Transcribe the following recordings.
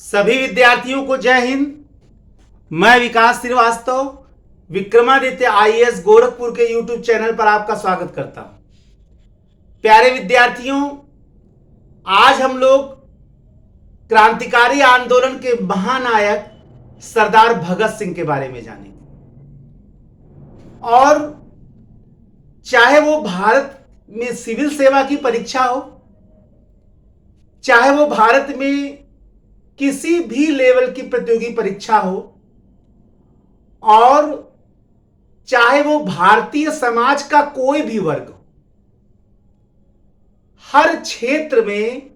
सभी विद्यार्थियों को जय हिंद। मैं विकास श्रीवास्तव विक्रमादित्य आईएएस गोरखपुर के यूट्यूब चैनल पर आपका स्वागत करता हूं। प्यारे विद्यार्थियों, आज हम लोग क्रांतिकारी आंदोलन के महानायक सरदार भगत सिंह के बारे में जानेंगे। और चाहे वो भारत में सिविल सेवा की परीक्षा हो, चाहे वो भारत में किसी भी लेवल की प्रतियोगी परीक्षा हो, और चाहे वो भारतीय समाज का कोई भी वर्ग हो, हर क्षेत्र में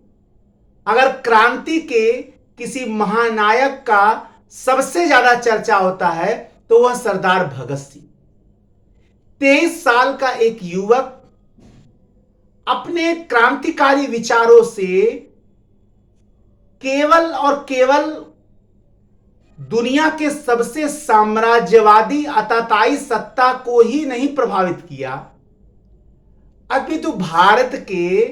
अगर क्रांति के किसी महानायक का सबसे ज्यादा चर्चा होता है तो वह सरदार भगत सिंह। 23 साल का एक युवक अपने क्रांतिकारी विचारों से केवल और केवल दुनिया के सबसे साम्राज्यवादी आतताई सत्ता को ही नहीं प्रभावित किया, अपितु भारत के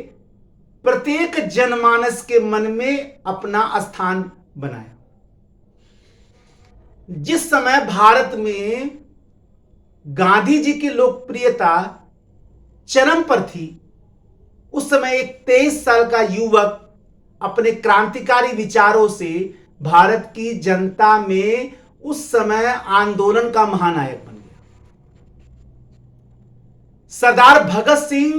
प्रत्येक जनमानस के मन में अपना स्थान बनाया। जिस समय भारत में गांधी जी की लोकप्रियता चरम पर थी, उस समय एक 23 साल का युवक अपने क्रांतिकारी विचारों से भारत की जनता में उस समय आंदोलन का महानायक बन गया। सरदार भगत सिंह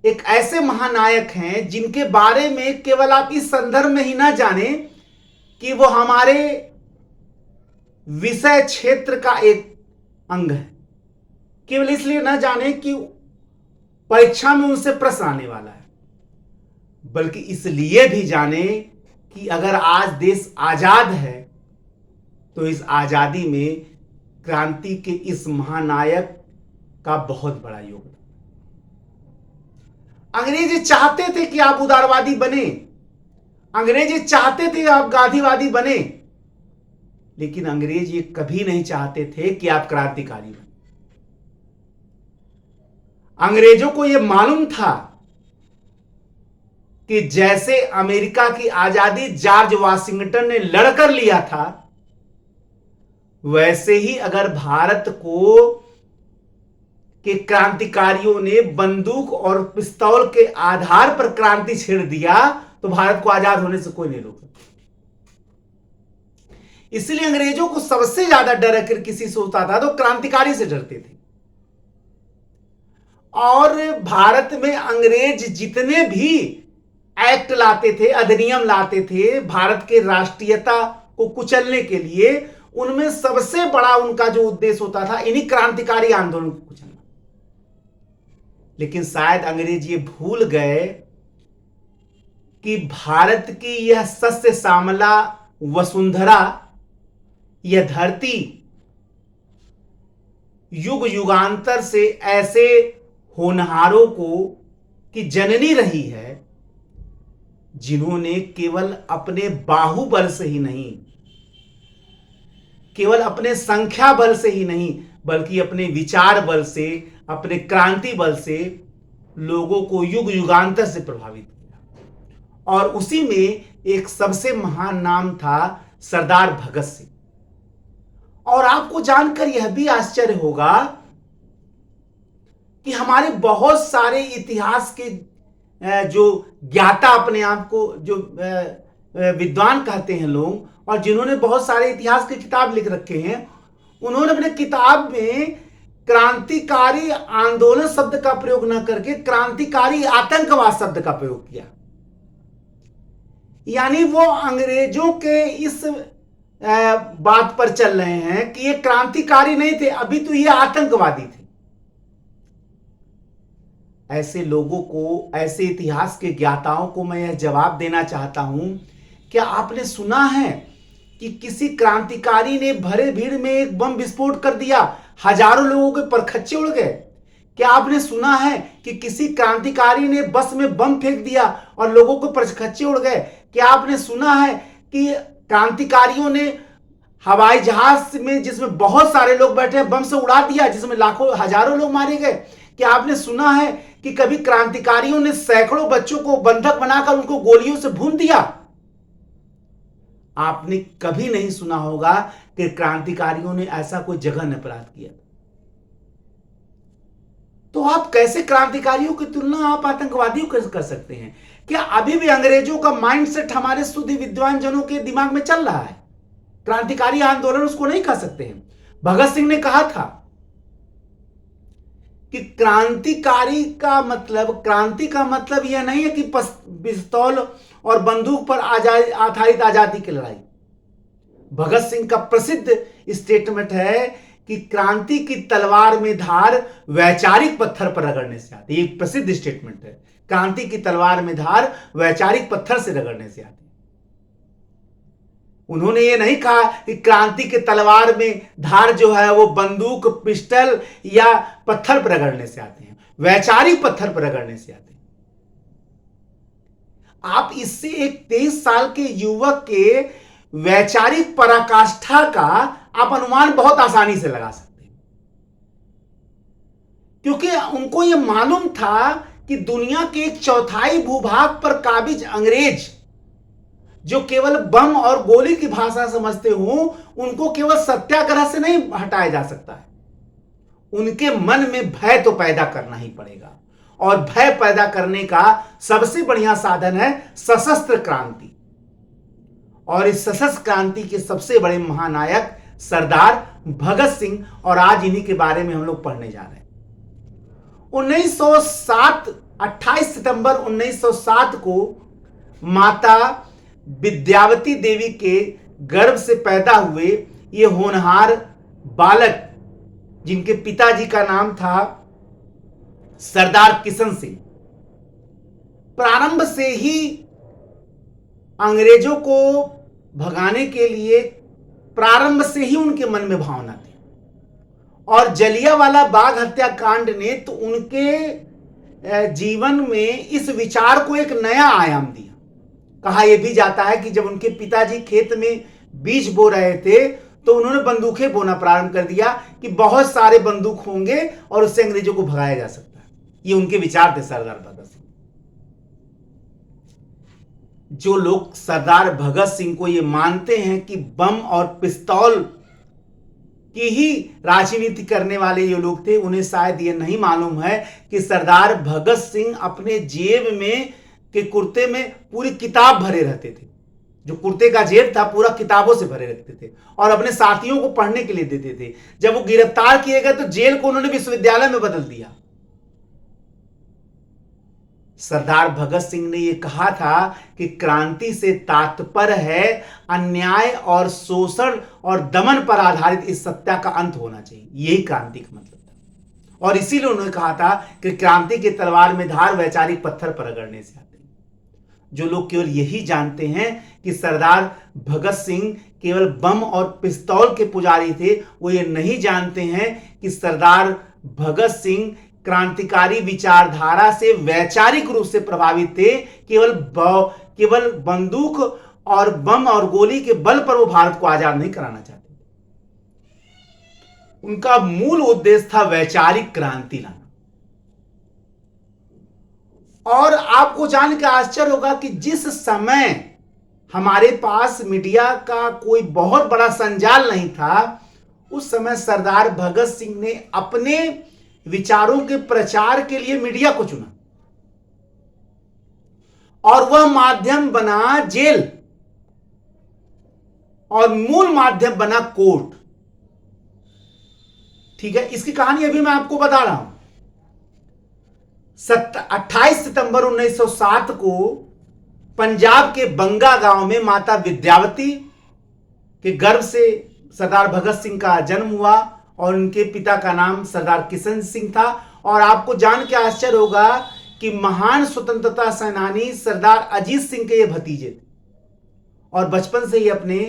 एक ऐसे महानायक हैं जिनके बारे में केवल आप इस संदर्भ में ही ना जाने कि वो हमारे विषय क्षेत्र का एक अंग है, केवल इसलिए ना जाने कि परीक्षा में उनसे प्रश्न आने वाला है, बल्कि इसलिए भी जाने कि अगर आज देश आजाद है तो इस आजादी में क्रांति के इस महानायक का बहुत बड़ा योगदान। अंग्रेज चाहते थे कि आप उदारवादी बने, अंग्रेज चाहते थे आप गांधीवादी बने, लेकिन अंग्रेज ये कभी नहीं चाहते थे कि आप क्रांतिकारी बने। अंग्रेजों को यह मालूम था कि जैसे अमेरिका की आजादी जॉर्ज वाशिंगटन ने लड़कर लिया था, वैसे ही अगर भारत को के क्रांतिकारियों ने बंदूक और पिस्तौल के आधार पर क्रांति छेड़ दिया तो भारत को आजाद होने से कोई नहीं रोक सकता। इसलिए अंग्रेजों को सबसे ज्यादा डर अगर किसी से होता था तो क्रांतिकारी से डरते थे। और भारत में अंग्रेज जितने भी एक्ट लाते थे, अधिनियम लाते थे भारत के राष्ट्रीयता को कुचलने के लिए, उनमें सबसे बड़ा उनका जो उद्देश्य होता था इन्हीं क्रांतिकारी आंदोलन को कुचलना। लेकिन शायद अंग्रेज ये भूल गए कि भारत की यह सस्य श्यामला वसुंधरा, यह धरती युग युगांतर से ऐसे होनहारों को की जननी रही है जिन्होंने केवल अपने बाहुबल से ही नहीं, केवल अपने संख्या बल से ही नहीं, बल्कि अपने विचार बल से, अपने क्रांति बल से लोगों को युग युगांतर से प्रभावित किया। और उसी में एक सबसे महान नाम था सरदार भगत सिंह। और आपको जानकर यह भी आश्चर्य होगा कि हमारे बहुत सारे इतिहास के जो ज्ञाता, अपने आप को जो विद्वान कहते हैं लोग, और जिन्होंने बहुत सारे इतिहास की किताब लिख रखे हैं, उन्होंने अपने किताब में क्रांतिकारी आंदोलन शब्द का प्रयोग न करके क्रांतिकारी आतंकवाद शब्द का प्रयोग किया। यानी वो अंग्रेजों के इस बात पर चल रहे हैं कि ये क्रांतिकारी नहीं थे, अभी तो ये आतंकवादी थे। ऐसे लोगों को, ऐसे इतिहास के ज्ञाताओं को मैं यह जवाब देना चाहता हूं, क्या आपने सुना है कि किसी क्रांतिकारी ने भरे भीड़ में एक बम विस्फोट कर दिया, हजारों लोगों के परखच्चे उड़ गए? क्या आपने सुना है कि किसी क्रांतिकारी ने बस में बम फेंक दिया और लोगों के परखच्चे उड़ गए? क्या आपने सुना है कि क्रांतिकारियों ने हवाई जहाज में, जिसमें बहुत सारे लोग बैठे हैं, बम से उड़ा दिया जिसमें लाखों हजारों लोग मारे गए? क्या आपने सुना है कि कभी क्रांतिकारियों ने सैकड़ों बच्चों को बंधक बनाकर उनको गोलियों से भून दिया? आपने कभी नहीं सुना होगा कि क्रांतिकारियों ने ऐसा कोई जघन्य अपराध किया। तो आप कैसे क्रांतिकारियों की तुलना आप आतंकवादियों से कर सकते हैं? क्या अभी भी अंग्रेजों का माइंडसेट हमारे शुद्ध विद्वान जनों के दिमाग में चल रहा है? क्रांतिकारी आंदोलन उसको नहीं कर सकते हैं। भगत सिंह ने कहा था कि क्रांतिकारी का मतलब, क्रांति का मतलब यह नहीं है कि पिस्तौल और बंदूक पर आधारित आजादी की लड़ाई। भगत सिंह का प्रसिद्ध स्टेटमेंट है कि क्रांति की तलवार में धार वैचारिक पत्थर पर रगड़ने से आती है। एक प्रसिद्ध स्टेटमेंट है, क्रांति की तलवार में धार वैचारिक पत्थर से रगड़ने से आती है। उन्होंने ये नहीं कहा कि क्रांति के तलवार में धार जो है वो बंदूक, पिस्टल या पत्थर पर रगड़ने से आते हैं, वैचारिक पत्थर पर रगड़ने से आते हैं। आप इससे एक 23 साल के युवक के वैचारिक पराकाष्ठा का आप अनुमान बहुत आसानी से लगा सकते हैं, क्योंकि उनको यह मालूम था कि दुनिया के 1/4 भूभाग पर काबिज अंग्रेज जो केवल बम और गोली की भाषा समझते हो, उनको केवल सत्याग्रह से नहीं हटाया जा सकता है। उनके मन में भय तो पैदा करना ही पड़ेगा, और भय पैदा करने का सबसे बढ़िया साधन है सशस्त्र क्रांति। और इस सशस्त्र क्रांति के सबसे बड़े महानायक सरदार भगत सिंह, और आज इन्हीं के बारे में हम लोग पढ़ने जा रहे हैं। 28 सितंबर 1907 को माता विद्यावती देवी के गर्भ से पैदा हुए ये होनहार बालक, जिनके पिताजी का नाम था सरदार किशन सिंह, प्रारंभ से ही अंग्रेजों को भगाने के लिए प्रारंभ से ही उनके मन में भावना थी। और जलियांवाला बाग हत्याकांड ने तो उनके जीवन में इस विचार को एक नया आयाम दिया। कहा यह भी जाता है कि जब उनके पिताजी खेत में बीज बो रहे थे तो उन्होंने बंदूकें बोना प्रारंभ कर दिया कि बहुत सारे बंदूक होंगे और उससे अंग्रेजों को भगाया जा सकता है। ये उनके विचार थे सरदार भगत सिंह। जो लोग सरदार भगत सिंह को ये मानते हैं कि बम और पिस्तौल की ही राजनीति करने वाले ये लोग थे, उन्हें शायद ये नहीं मालूम है कि सरदार भगत सिंह अपने जेब में के कुर्ते में पूरी किताब भरे रहते थे। जो कुर्ते का जेब था पूरा किताबों से भरे रखते थे और अपने साथियों को पढ़ने के लिए देते थे। जब वो गिरफ्तार किए गए तो जेल को उन्होंने विश्वविद्यालय में बदल दिया। सरदार भगत सिंह ने यह कहा था कि क्रांति से तात्पर्य है अन्याय और शोषण और दमन पर आधारित इस सत्ता का अंत होना चाहिए। यही क्रांति का मतलब था। और इसीलिए उन्होंने कहा था कि क्रांति की तलवार में धार वैचारिक पत्थर पर रगड़ने से आती है। जो लोग केवल यही जानते हैं कि सरदार भगत सिंह केवल बम और पिस्तौल के पुजारी थे, वो ये नहीं जानते हैं कि सरदार भगत सिंह क्रांतिकारी विचारधारा से वैचारिक रूप से प्रभावित थे। केवल बंदूक और बम और गोली के बल पर वो भारत को आजाद नहीं कराना चाहते। उनका मूल उद्देश्य था वैचारिक क्रांति लाना। और आपको जान के आश्चर्य होगा कि जिस समय हमारे पास मीडिया का कोई बहुत बड़ा संजाल नहीं था, उस समय सरदार भगत सिंह ने अपने विचारों के प्रचार के लिए मीडिया को चुना और वह माध्यम बना जेल और मूल माध्यम बना कोर्ट। ठीक है, इसकी कहानी अभी मैं आपको बता रहा हूं। 28 सितंबर 1907 को पंजाब के बंगा गांव में माता विद्यावती के गर्भ से सरदार भगत सिंह का जन्म हुआ और उनके पिता का नाम सरदार किशन सिंह था। और आपको जान के आश्चर्य होगा कि महान स्वतंत्रता सेनानी सरदार अजीत सिंह के ये भतीजे थे और बचपन से ही अपने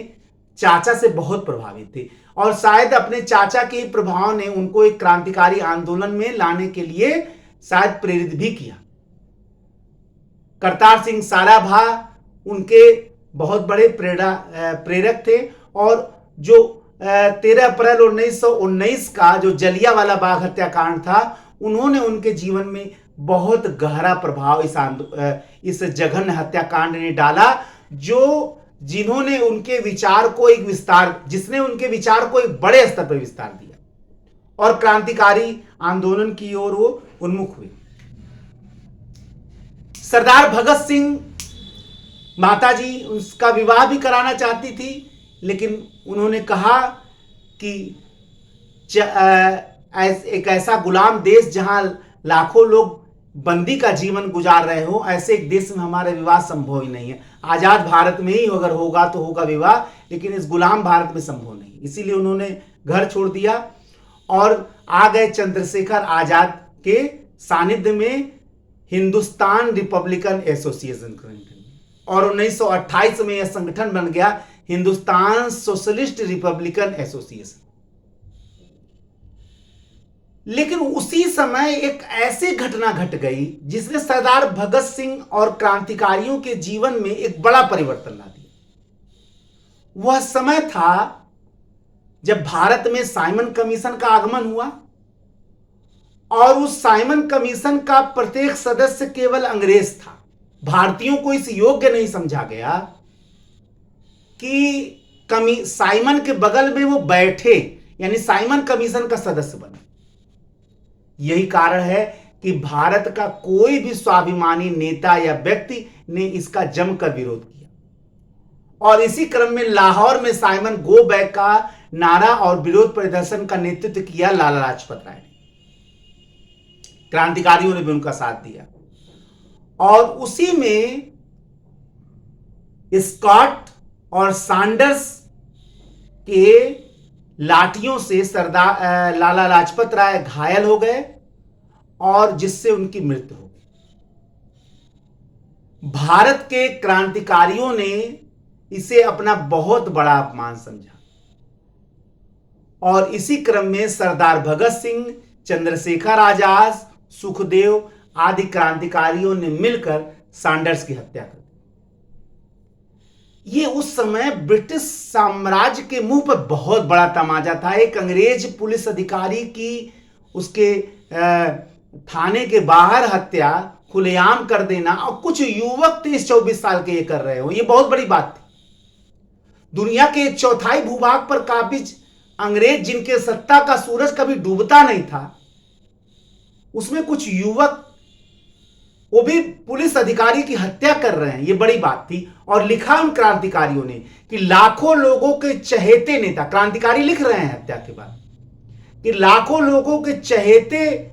चाचा से बहुत प्रभावित थे और शायद अपने चाचा के प्रभाव ने उनको एक क्रांतिकारी आंदोलन में लाने के लिए शायद प्रेरित भी किया। करतार सिंह साराभा उनके बहुत बड़े प्रेरक थे और जो 13 अप्रैल 1919 का जो जलियांवाला बाग हत्याकांड था, उन्होंने उनके जीवन में बहुत गहरा प्रभाव इस जघन्य हत्याकांड ने डाला, जिसने उनके विचार को एक बड़े स्तर पर विस्तार दिया और क्रांतिकारी आंदोलन की ओर वो उन्मुख हुए। सरदार भगत सिंह माताजी उसका विवाह भी कराना चाहती थी, लेकिन उन्होंने कहा कि एक ऐसा गुलाम देश जहां लाखों लोग बंदी का जीवन गुजार रहे हो, ऐसे एक देश में हमारा विवाह संभव ही नहीं है। आजाद भारत में ही अगर होगा तो होगा विवाह, लेकिन इस गुलाम भारत में संभव नहीं। इसीलिए उन्होंने घर छोड़ दिया और आ गए चंद्रशेखर आजाद के सानिध्य में हिंदुस्तान रिपब्लिकन एसोसिएशन और 1928 में यह संगठन बन गया हिंदुस्तान सोशलिस्ट रिपब्लिकन एसोसिएशन। लेकिन उसी समय एक ऐसी घटना घट गई जिसने सरदार भगत सिंह और क्रांतिकारियों के जीवन में एक बड़ा परिवर्तन ला दिया। वह समय था जब भारत में साइमन कमीशन का आगमन हुआ और उस साइमन कमीशन का प्रत्येक सदस्य केवल अंग्रेज था। भारतीयों को इस योग्य नहीं समझा गया कि साइमन के बगल में वो बैठे, यानी साइमन कमीशन का सदस्य बने। यही कारण है कि भारत का कोई भी स्वाभिमानी नेता या व्यक्ति ने इसका जमकर विरोध किया और इसी क्रम में लाहौर में साइमन गो बैक का नारा और विरोध प्रदर्शन का नेतृत्व किया लाला लाजपत राय ने। क्रांतिकारियों ने भी उनका साथ दिया और उसी में स्कॉट और सैंडर्स के लाठियों से सरदार लाला लाजपत राय घायल हो गए और जिससे उनकी मृत्यु हो गई। भारत के क्रांतिकारियों ने इसे अपना बहुत बड़ा अपमान समझा और इसी क्रम में सरदार भगत सिंह, चंद्रशेखर आजाद, सुखदेव आदि क्रांतिकारियों ने मिलकर सैंडर्स की हत्या कर दी। ये उस समय ब्रिटिश साम्राज्य के मुंह पर बहुत बड़ा तमाचा था। एक अंग्रेज पुलिस अधिकारी की उसके थाने के बाहर हत्या खुलेआम कर देना और कुछ युवक 23-24 साल के ये कर रहे हो, ये बहुत बड़ी बात थी। दुनिया के 1/4 भूभाग पर काबिज अंग्रेज जिनके सत्ता का सूरज कभी डूबता नहीं था, उसमें कुछ युवक वो भी पुलिस अधिकारी की हत्या कर रहे हैं, ये बड़ी बात थी। और लिखा उन क्रांतिकारियों ने कि लाखों लोगों के चहेते नेता, क्रांतिकारी लिख रहे हैं हत्या के बाद, कि लाखों लोगों के चहेते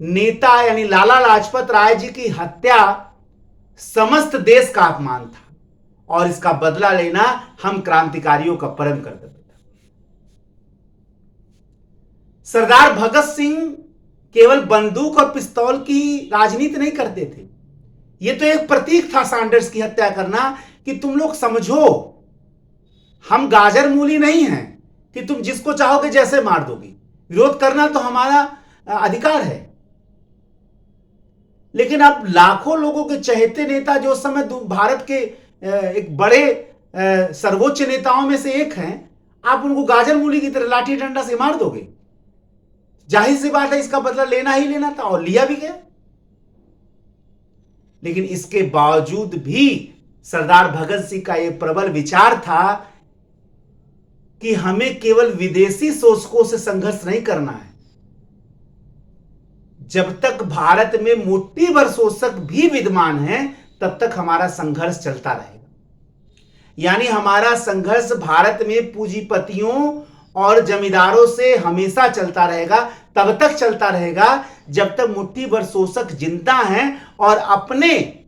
नेता यानी लाला लाजपत राय जी की हत्या समस्त देश का अपमान था और इसका बदला लेना हम क्रांतिकारियों का परम कर्तव्य था। सरदार भगत सिंह केवल बंदूक और पिस्तौल की राजनीति नहीं करते थे। यह तो एक प्रतीक था सैंडर्स की हत्या करना कि तुम लोग समझो, हम गाजर मूली नहीं हैं कि तुम जिसको चाहोगे जैसे मार दोगे। विरोध करना तो हमारा अधिकार है। लेकिन अब लाखों लोगों के चहेते नेता जो उस समय भारत के एक बड़े सर्वोच्च नेताओं में से एक हैं, आप उनको गाजर मूली की तरह लाठी डंडा से मार दोगे। जाहिर सी बात है इसका बदला लेना ही लेना था और लिया भी गया। लेकिन इसके बावजूद भी सरदार भगत सिंह का यह प्रबल विचार था कि हमें केवल विदेशी शोषकों से संघर्ष नहीं करना है। जब तक भारत में मुट्ठी भर शोषक भी विद्यमान हैं, तब तक हमारा संघर्ष चलता रहेगा। यानी हमारा संघर्ष भारत में पूंजीपतियों और जमींदारों से हमेशा चलता रहेगा, तब तक चलता रहेगा जब तक मुट्ठी भर शोषक जिंदा हैं और अपने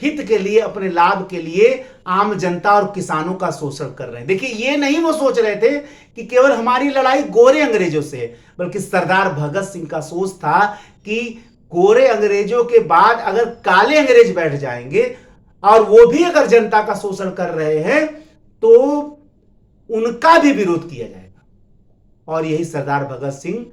हित के लिए, अपने लाभ के लिए आम जनता और किसानों का शोषण कर रहे हैं। देखिए, ये नहीं वो सोच रहे थे कि केवल हमारी लड़ाई गोरे अंग्रेजों से है, बल्कि सरदार भगत सिंह का सोच था कि गोरे अंग्रेजों के बाद अगर काले अंग्रेज बैठ जाएंगे और वो भी अगर जनता का शोषण कर रहे हैं तो उनका भी विरोध किया जाएगा। और यही सरदार भगत सिंह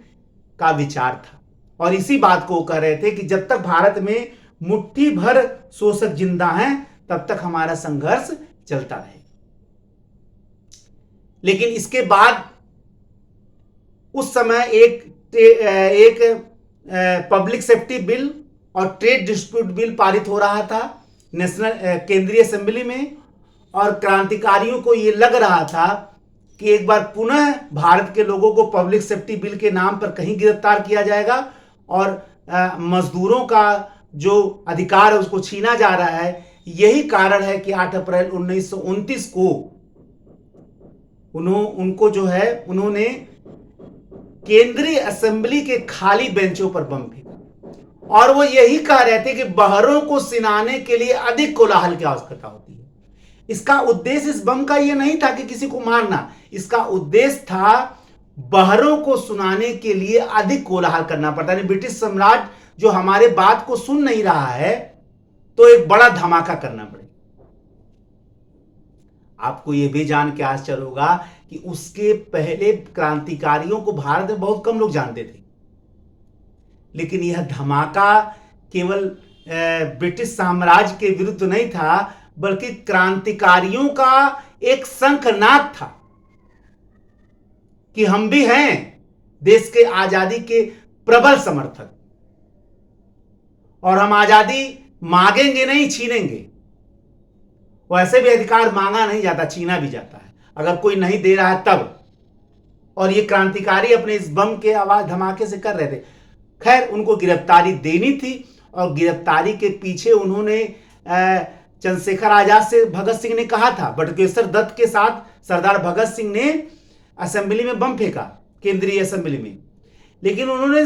का विचार था और इसी बात को कह रहे थे कि जब तक भारत में मुट्ठी भर शोषक जिंदा हैं, तब तक हमारा संघर्ष चलता रहेगा। लेकिन इसके बाद उस समय एक पब्लिक सेफ्टी बिल और ट्रेड डिस्प्यूट बिल पारित हो रहा था नेशनल केंद्रीय असेंबली में, और क्रांतिकारियों को ये लग रहा था कि एक बार पुनः भारत के लोगों को पब्लिक सेफ्टी बिल के नाम पर कहीं गिरफ्तार किया जाएगा और मजदूरों का जो अधिकार है उसको छीना जा रहा है। यही कारण है कि 8 अप्रैल 1929 को उन्होंने केंद्रीय असेंबली के खाली बेंचों पर बम फेंका, और वो यही कह रहे थे कि बहरों को सिनाने के लिए अधिक कोलाहल की आवश्यकता होती है। इसका उद्देश्य इस बम का यह नहीं था कि किसी को मारना, इसका उद्देश्य था बहरों को सुनाने के लिए अधिक कोलाहल करना पड़ता है। ब्रिटिश साम्राज्य जो हमारे बात को सुन नहीं रहा है तो एक बड़ा धमाका करना पड़ेगा। आपको यह भी जान के आश्चर्य होगा कि उसके पहले क्रांतिकारियों को भारत में बहुत कम लोग जानते थे, लेकिन यह धमाका केवल ब्रिटिश साम्राज्य के विरुद्ध नहीं था, बल्कि क्रांतिकारियों का एक शंखनाद था कि हम भी हैं देश के आजादी के प्रबल समर्थक, और हम आजादी मांगेंगे नहीं, छीनेंगे। वैसे भी अधिकार मांगा नहीं जाता, छीना भी जाता है अगर कोई नहीं दे रहा है तब। और ये क्रांतिकारी अपने इस बम के आवाज धमाके से कर रहे थे। खैर, उनको गिरफ्तारी देनी थी, और गिरफ्तारी के पीछे उन्होंने चंद्रशेखर आजाद से भगत सिंह ने कहा था। बटुकेश्वर दत्त के साथ सरदार भगत सिंह ने असेंबली में बम फेंका, केंद्रीय असेंबली में, लेकिन उन्होंने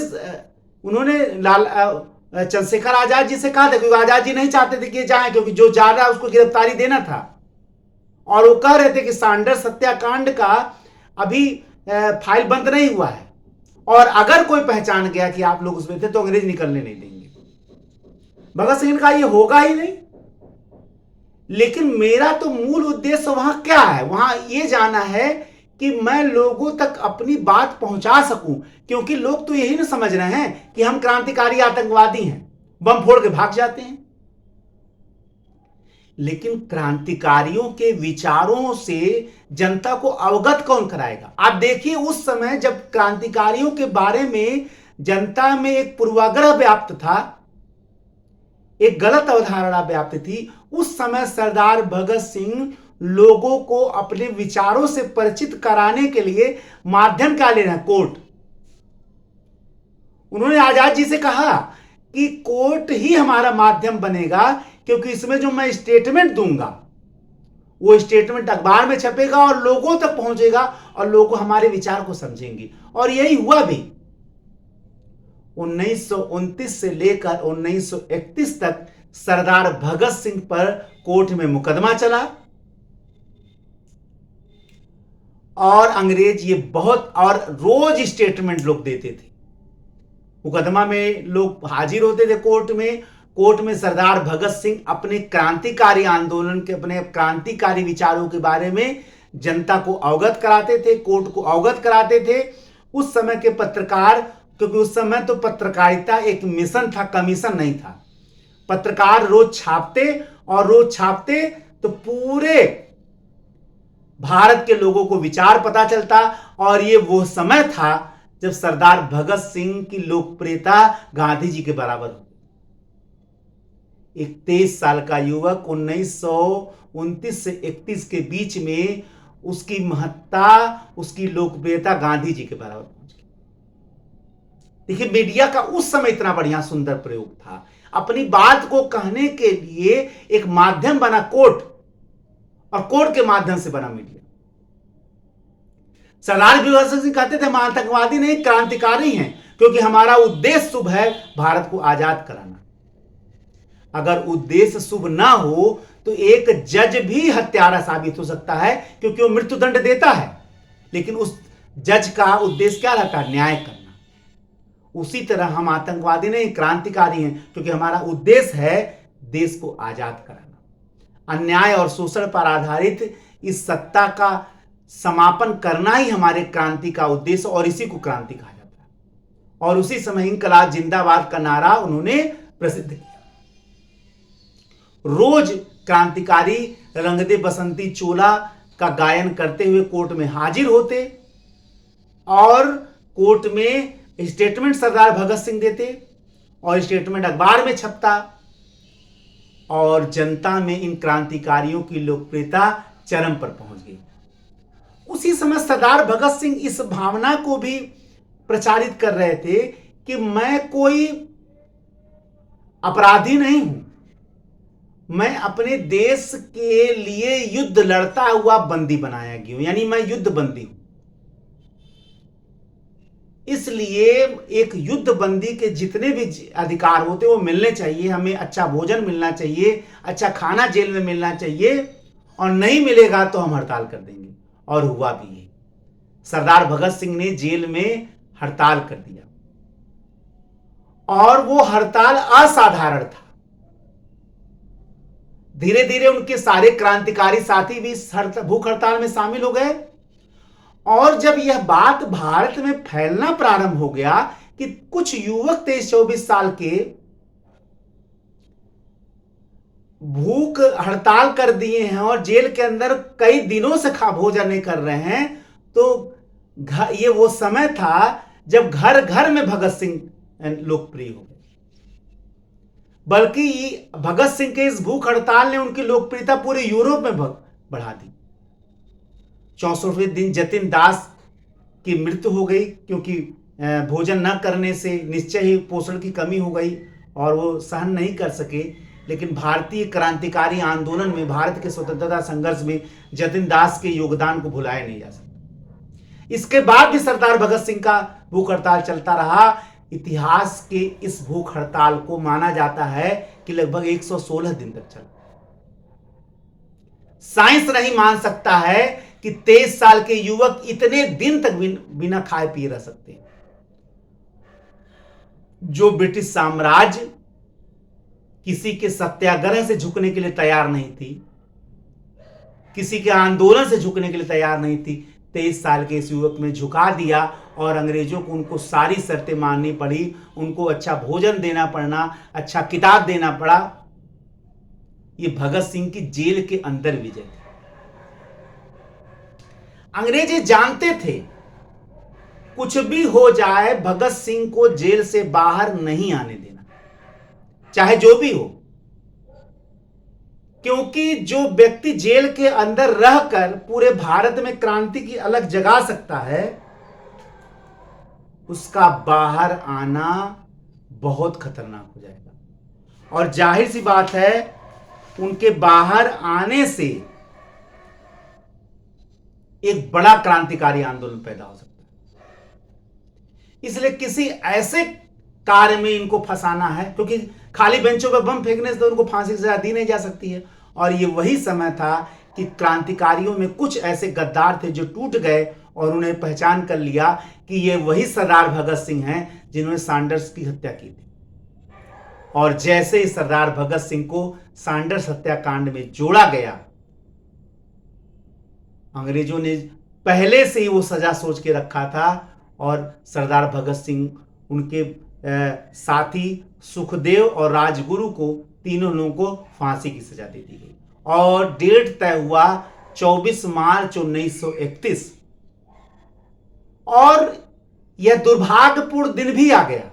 चंद्रशेखर आजाद जी से कहा था, क्योंकि आजाद जी नहीं चाहते थे कि ये जाए, क्योंकि जो जा रहा है उसको गिरफ्तारी देना था। और वो कह रहे थे कि सैंडर्स हत्याकांड का अभी फाइल बंद नहीं हुआ है, और अगर कोई पहचान गया कि आप लोग उसमें थे तो अंग्रेज निकलने नहीं देंगे। भगत सिंह ने कहा ये होगा ही नहीं। लेकिन मेरा तो मूल उद्देश्य वहां क्या है, वहां ये जाना है कि मैं लोगों तक अपनी बात पहुंचा सकूं, क्योंकि लोग तो यही ना समझ रहे हैं कि हम क्रांतिकारी आतंकवादी हैं, बम फोड़ के भाग जाते हैं। लेकिन क्रांतिकारियों के विचारों से जनता को अवगत कौन कराएगा? आप देखिए, उस समय जब क्रांतिकारियों के बारे में जनता में एक पूर्वाग्रह व्याप्त था, एक गलत अवधारणा व्याप्त थी, उस समय सरदार भगत सिंह लोगों को अपने विचारों से परिचित कराने के लिए माध्यम क्या ले रहे हैं? कोर्ट। उन्होंने आजाद जी से कहा कि कोर्ट ही हमारा माध्यम बनेगा, क्योंकि इसमें जो मैं स्टेटमेंट दूंगा वो स्टेटमेंट अखबार में छपेगा और लोगों तक पहुंचेगा, और लोग हमारे विचार को समझेंगे। और यही हुआ भी। 1929 से लेकर 1931 तक सरदार भगत सिंह पर कोर्ट में मुकदमा चला, और अंग्रेज ये बहुत, और रोज स्टेटमेंट लोग देते थे। मुकदमा में लोग हाजिर होते थे कोर्ट में सरदार भगत सिंह अपने क्रांतिकारी आंदोलन के, अपने क्रांतिकारी विचारों के बारे में जनता को अवगत कराते थे, कोर्ट को अवगत कराते थे। उस समय के पत्रकार, क्योंकि उस समय तो पत्रकारिता एक मिशन था, कमीशन नहीं था। पत्रकार रोज छापते तो पूरे भारत के लोगों को विचार पता चलता। और ये वो समय था जब सरदार भगत सिंह की लोकप्रियता गांधी जी के बराबर हो। एक 23 साल का युवक 1929 से 31 के बीच में उसकी महत्ता, उसकी लोकप्रियता गांधी जी के बराबर पहुंच गई। देखिए, मीडिया का उस समय इतना बढ़िया सुंदर प्रयोग था। अपनी बात को कहने के लिए एक माध्यम बना कोर्ट, और कोर्ट के माध्यम से बना मीडिया। सरदार भगत सिंह कहते थे हम आतंकवादी नहीं, क्रांतिकारी हैं, क्योंकि हमारा उद्देश्य शुभ है, भारत को आजाद कराना। अगर उद्देश्य शुभ ना हो तो एक जज भी हत्यारा साबित हो सकता है, क्योंकि वो मृत्युदंड देता है, लेकिन उस जज का उद्देश्य क्या रहता है? न्याय करना। उसी तरह हम आतंकवादी नहीं, क्रांतिकारी हैं, क्योंकि हमारा उद्देश्य है देश को आजाद कराना। अन्याय और शोषण पर आधारित इस सत्ता का समापन करना ही हमारे क्रांति का उद्देश्य, और इसी को क्रांति कहा जाता है। और उसी समय इंकलाब जिंदाबाद का नारा उन्होंने प्रसिद्ध किया। रोज क्रांतिकारी रंग दे बसंती चोला का गायन करते हुए कोर्ट में हाजिर होते, और कोर्ट में स्टेटमेंट सरदार भगत सिंह देते और स्टेटमेंट अखबार में छपता और जनता में इन क्रांतिकारियों की लोकप्रियता चरम पर पहुंच गई। उसी समय सरदार भगत सिंह इस भावना को भी प्रचारित कर रहे थे कि मैं कोई अपराधी नहीं हूं, मैं अपने देश के लिए युद्ध लड़ता हुआ बंदी बनाया गया हूं, यानी मैं युद्ध बंदी हूं। इसलिए एक युद्ध बंदी के जितने भी अधिकार होते वो मिलने चाहिए। हमें अच्छा भोजन मिलना चाहिए, अच्छा खाना जेल में मिलना चाहिए, और नहीं मिलेगा तो हम हड़ताल कर देंगे। और हुआ भी है। सरदार भगत सिंह ने जेल में हड़ताल कर दिया और वो हड़ताल असाधारण था। धीरे धीरे उनके सारे क्रांतिकारी साथी भी भूख हड़ताल में शामिल हो गए और जब यह बात भारत में फैलना प्रारंभ हो गया कि कुछ युवक 23-24 साल के भूख हड़ताल कर दिए हैं और जेल के अंदर कई दिनों से भोजन नहीं कर रहे हैं, तो ये वो समय था जब घर घर में भगत सिंह लोकप्रिय हो गए। बल्कि भगत सिंह के इस भूख हड़ताल ने उनकी लोकप्रियता पूरे यूरोप में बढ़ा दी। 64वें दिन जतिन दास की मृत्यु हो गई क्योंकि भोजन न करने से निश्चय ही पोषण की कमी हो गई और वो सहन नहीं कर सके। लेकिन भारतीय क्रांतिकारी आंदोलन में, भारत के स्वतंत्रता संघर्ष में जतिन दास के योगदान को भुलाया नहीं जा सकता। इसके बाद भी सरदार भगत सिंह का भूख हड़ताल चलता रहा। इतिहास के इस भूख हड़ताल को माना जाता है कि लगभग 116 दिन तक चला। साइंस नहीं मान सकता है कि 23 साल के युवक इतने दिन तक बिना खाए पिए रह सकते हैं। जो ब्रिटिश साम्राज्य किसी के सत्याग्रह से झुकने के लिए तैयार नहीं थी, किसी के आंदोलन से झुकने के लिए तैयार नहीं थी, 23 साल के इस युवक में झुका दिया और अंग्रेजों को उनको सारी शर्तें माननी पड़ी। उनको अच्छा भोजन देना पड़ना, अच्छा किताब देना पड़ा। ये भगत सिंह की जेल के अंदर विजय थी। अंग्रेज ये जानते थे कुछ भी हो जाए भगत सिंह को जेल से बाहर नहीं आने देना, चाहे जो भी हो, क्योंकि जो व्यक्ति जेल के अंदर रहकर पूरे भारत में क्रांति की अलग जगा सकता है, उसका बाहर आना बहुत खतरनाक हो जाएगा। और जाहिर सी बात है उनके बाहर आने से एक बड़ा क्रांतिकारी आंदोलन पैदा हो सकता है। इसलिए किसी ऐसे कार्य में इनको फंसाना है, क्योंकि खाली बेंचों पर बम फेंकने से तो उनको फांसी की सजा दी नहीं जा सकती है। और ये वही समय था कि क्रांतिकारियों में कुछ ऐसे गद्दार थे जो टूट गए और उन्हें पहचान कर लिया कि ये वही सरदार भगत सिंह हैं जिन्होंने सैंडर्स की हत्या की थी। और जैसे ही सरदार भगत सिंह को सैंडर्स हत्याकांड में जोड़ा गया, अंग्रेजों ने पहले से ही वो सजा सोच के रखा था और सरदार भगत सिंह, उनके साथी सुखदेव और राजगुरु को, तीनों लोगों को फांसी की सजा दे दी गई। और डेट तय हुआ 24 मार्च 1931। और यह दुर्भाग्यपूर्ण दिन भी आ गया,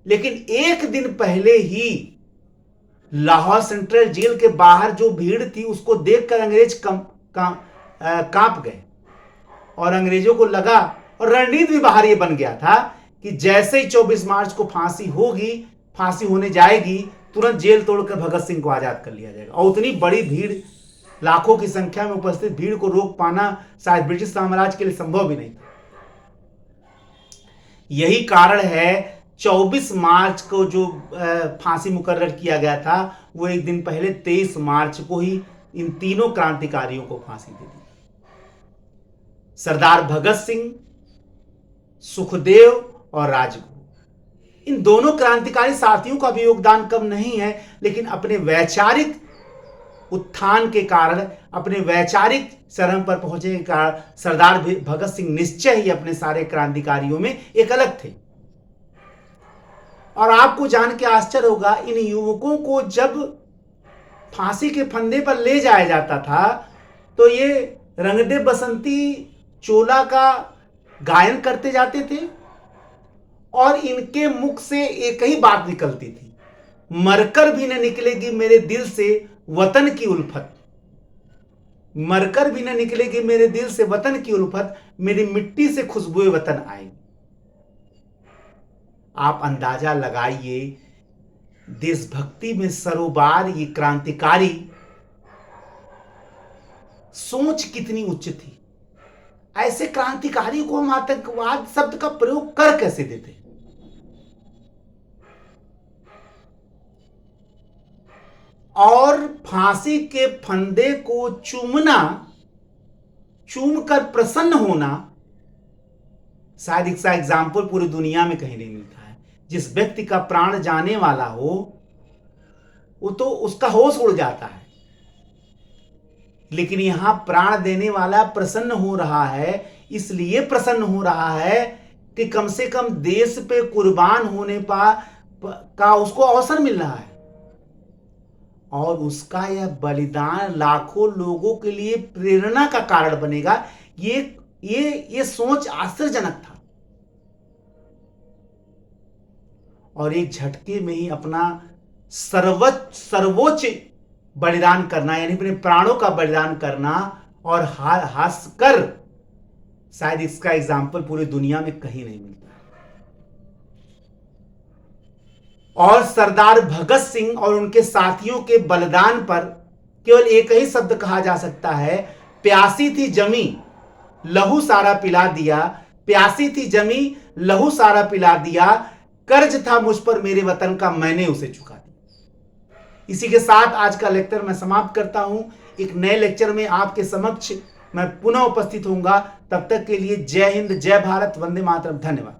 लेकिन एक दिन पहले ही लाहौर सेंट्रल जेल के बाहर जो भीड़ थी उसको देखकर अंग्रेज कांप गए। और अंग्रेजों को लगा, और रणनीति भी बाहर ये बन गया था कि जैसे ही 24 मार्च को फांसी होगी, फांसी होने जाएगी, तुरंत जेल तोड़कर भगत सिंह को आजाद कर लिया जाएगा। और उतनी बड़ी भीड़, लाखों की संख्या में उपस्थित भीड़ को रोक पाना शायद ब्रिटिश साम्राज्य के लिए संभव भी नहीं था। यही कारण है 24 मार्च को जो फांसी मुकर्रर किया गया था, वो एक दिन पहले 23 मार्च को ही इन तीनों क्रांतिकारियों को फांसी दे दी। सरदार भगत सिंह, सुखदेव और राजगुरु, इन दोनों क्रांतिकारी साथियों का भी योगदान कम नहीं है, लेकिन अपने वैचारिक उत्थान के कारण, अपने वैचारिक चरम पर पहुंचने के कारण सरदार भगत सिंह निश्चय ही अपने सारे क्रांतिकारियों में एक अलग थे। और आपको जान के आश्चर्य होगा, इन युवकों को जब फांसी के फंदे पर ले जाया जाता था तो ये रंगदे बसंती चोला का गायन करते जाते थे और इनके मुख से एक ही बात निकलती थी, मरकर भी न निकलेगी मेरे दिल से वतन की उल्फत, मरकर भी न निकलेगी मेरे दिल से वतन की उल्फत, मेरी मिट्टी से खुशबुए वतन आएगी। आप अंदाजा लगाइए, देशभक्ति में सरोबार ये क्रांतिकारी सोच कितनी उच्च थी। ऐसे क्रांतिकारी को हम आतंकवाद शब्द का प्रयोग कर कैसे देते? और फांसी के फंदे को चूमकर प्रसन्न होना, शायद इसका एग्जाम्पल पूरी दुनिया में कहीं नहीं मिलता है। जिस व्यक्ति का प्राण जाने वाला हो वो तो उसका होश उड़ जाता है, लेकिन यहां प्राण देने वाला प्रसन्न हो रहा है। इसलिए प्रसन्न हो रहा है कि कम से कम देश पे कुर्बान होने का उसको अवसर मिल रहा है, और उसका यह बलिदान लाखों लोगों के लिए प्रेरणा का कारण बनेगा। ये सोच आश्चर्यजनक था, और एक झटके में ही अपना सर्वोच्च बलिदान करना, यानी अपने प्राणों का बलिदान करना, और हंसकर, शायद इसका एग्जाम्पल पूरी दुनिया में कहीं नहीं मिलता। और सरदार भगत सिंह और उनके साथियों के बलिदान पर केवल एक ही शब्द कहा जा सकता है, प्यासी थी जमी लहू सारा पिला दिया, प्यासी थी जमी लहू सारा पिला दिया, कर्ज था मुझ पर मेरे वतन का मैंने उसे चुका दिया। इसी के साथ आज का लेक्चर मैं समाप्त करता हूं। एक नए लेक्चर में आपके समक्ष मैं पुनः उपस्थित होऊंगा। तब तक के लिए जय हिंद, जय भारत, वंदे मातरम, धन्यवाद।